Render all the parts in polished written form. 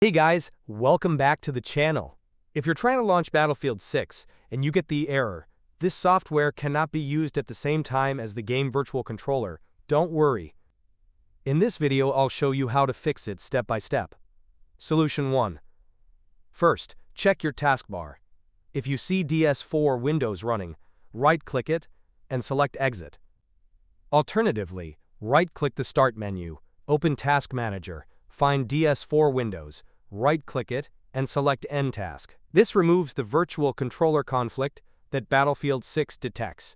Hey guys, welcome back to the channel. If you're trying to launch Battlefield 6 and you get the error, this software cannot be used at the same time as the game VirtualController, don't worry. In this video I'll show you how to fix it step by step. Solution 1. First, check your taskbar. If you see DS4 Windows running, right-click it and select Exit. Alternatively, right-click the Start menu, open Task Manager, find DS4 Windows, right-click it, and select End Task. This removes the VirtualController conflict that Battlefield 6 detects.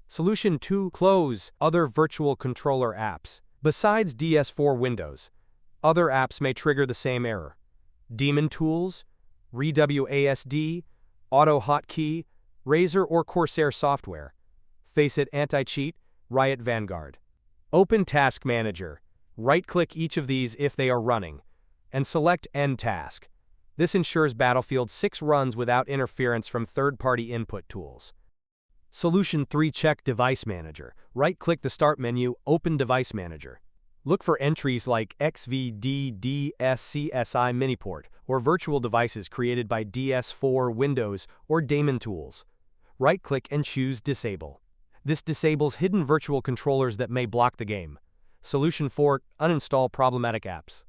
Solution 2. Close other VirtualController apps. Besides DS4 Windows, other apps may trigger the same error. Daemon Tools, ReWASD, Auto Hotkey, Razer or Corsair software, Faceit Anti-Cheat, Riot Vanguard. Open Task Manager. Right-click each of these if they are running, and select End Task. This ensures Battlefield 6 runs without interference from third-party input tools. Solution 3. Check Device Manager. Right-click the Start menu, open Device Manager. Look for entries like XVDDSCSI Miniport or virtual devices created by DS4 Windows or Daemon Tools. Right-click and choose Disable. This disables hidden virtual controllers that may block the game. Solution 4. Uninstall problematic apps.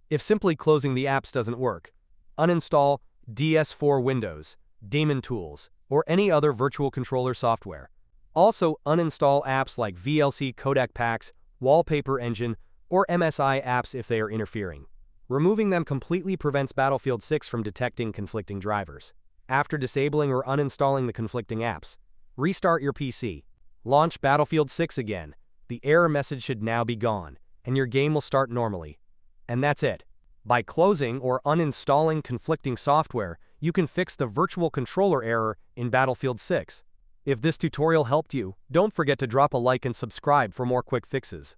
If simply closing the apps doesn't work, uninstall DS4 Windows, Daemon Tools, or any other virtual controller software. Also, uninstall apps like VLC codec packs, Wallpaper Engine, or MSI apps if they are interfering. Removing them completely prevents Battlefield 6 from detecting conflicting drivers. After disabling or uninstalling the conflicting apps, restart your PC. Launch Battlefield 6 again. The error message should now be gone, and your game will start normally. And that's it. By closing or uninstalling conflicting software, you can fix the VirtualController error in Battlefield 6. If this tutorial helped you, don't forget to drop a like and subscribe for more quick fixes.